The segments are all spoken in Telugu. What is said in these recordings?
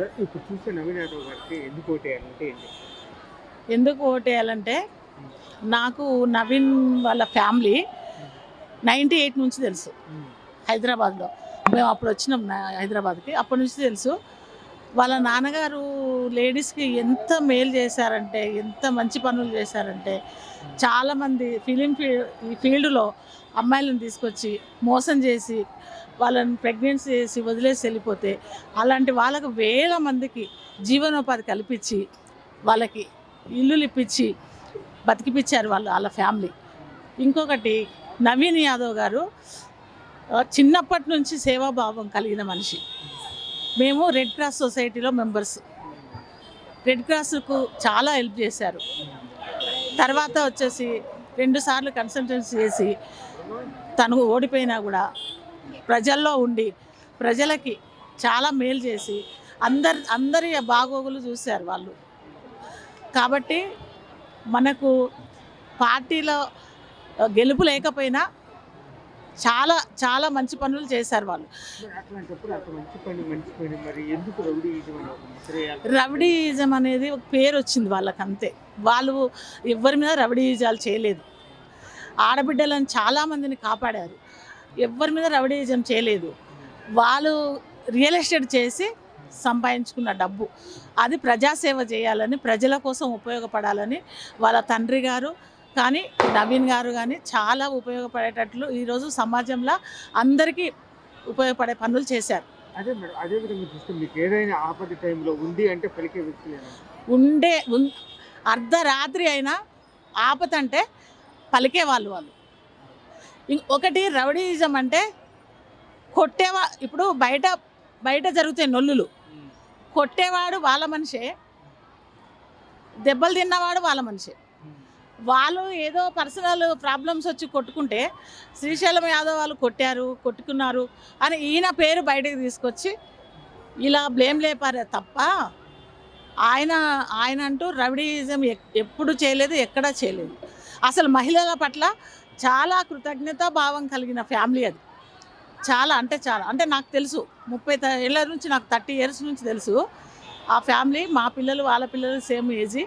ఇప్పుడు చూస్తే నవీన్ యాదవ్ గారికి ఎందుకు ఓటేయాలంటే ఏంటి? ఎందుకు ఓటేయాలంటే హ్మ్. నాకు నవీన్ వాళ్ళ ఫ్యామిలీ 98 నుంచి తెలుసు. హ్మ్. హైదరాబాద్లో మేము అప్పుడు వచ్చినాం హైదరాబాద్కి. అప్పటి నుంచి తెలుసు. వాళ్ళ నాన్నగారు లేడీస్కి ఎంత మేలు చేశారంటే, ఎంత మంచి పనులు చేశారంటే, చాలామంది ఈ ఫీల్డ్లో అమ్మాయిలను తీసుకొచ్చి మోసం చేసి వాళ్ళని ప్రెగ్నెన్సీ చేసి వదిలేసి వెళ్ళిపోతే అలాంటి వాళ్ళకు వేల మందికి జీవనోపాధి కల్పించి వాళ్ళకి ఇల్లులు ఇప్పించి బతికిపించారు వాళ్ళ ఫ్యామిలీ. ఇంకొకటి నవీన్ యాదవ్ గారు చిన్నప్పటి నుంచి సేవాభావం కలిగిన మనిషి. మేము రెడ్ క్రాస్ సొసైటీలో మెంబర్స్. రెడ్ క్రాస్కు చాలా హెల్ప్ చేశారు. తర్వాత వచ్చేసి 2 సార్లు కన్సల్టెన్సీ చేసి తను ఓడిపోయినా కూడా ప్రజల్లో ఉండి ప్రజలకి చాలా మేలు చేసి అందరి బాగోగులు చూశారు వాళ్ళు. కాబట్టి మనకు పార్టీలో గెలుపు లేకపోయినా చాలా చాలా మంచి పనులు చేశారు వాళ్ళు. అట్లాంటప్పుడు అంత మంచి పని మరి ఎందుకు రౌడీయిజం అని ఒక ముద్ర వేయాలి? రౌడీయిజం అనేది ఒక పేరు వచ్చింది వాళ్ళకి, అంతే. వాళ్ళు ఎవరి మీద రౌడీయిజాలు చేయలేదు. ఆడబిడ్డలను చాలామందిని కాపాడారు. ఎవరి మీద రౌడీయిజం చేయలేదు. వాళ్ళు రియల్ ఎస్టేట్ చేసి సంపాదించుకున్న డబ్బు అది ప్రజాసేవ చేయాలని, ప్రజల కోసం ఉపయోగపడాలని వాళ్ళ తండ్రి గారు కానీ నవీన్ గారు కానీ చాలా ఉపయోగపడేటట్లు ఈరోజు సమాజంలో అందరికీ ఉపయోగపడే పనులు చేశారు. అదే మేడం, అదే విధంగా చూస్తే మీకు ఏదైనా ఆపద టైంలో ఉంది అంటే పలికే వ్యక్తి లేదా? అర్ధరాత్రి అయినా ఆపతంటే పలికేవాళ్ళు వాళ్ళు. ఒకటి రౌడీయిజం అంటే ఇప్పుడు బయట జరుగుతాయి నొల్లులు. కొట్టేవాడు వాళ్ళ మనిషే, దెబ్బలు తిన్నవాడు వాళ్ళ మనిషే. వాళ్ళు ఏదో పర్సనల్ ప్రాబ్లమ్స్ వచ్చి కొట్టుకుంటే శ్రీశైలం యాదవ్ వాళ్ళు కొట్టుకున్నారు అని ఈయన పేరు బయటకు తీసుకొచ్చి ఇలా బ్లేమ్ లేపారే తప్ప ఆయన అంటూ రౌడీయిజం ఎప్పుడు చేయలేదు, ఎక్కడా చేయలేదు. అసలు మహిళల పట్ల చాలా కృతజ్ఞతా భావం కలిగిన ఫ్యామిలీ అది. చాలా అంటే నాకు తెలుసు, 30 ఏళ్ళ నుంచి, నాకు 30 ఇయర్స్ నుంచి తెలుసు ఆ ఫ్యామిలీ. మా పిల్లలు వాళ్ళ పిల్లలు సేమ్ ఏజీ.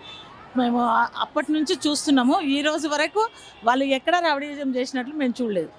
మేము అప్పటి నుంచి చూస్తున్నాము. ఈ రోజు వరకు వాళ్ళు ఎక్కడ రౌడీయిజం చేసినట్లు మేము చూడలేదు.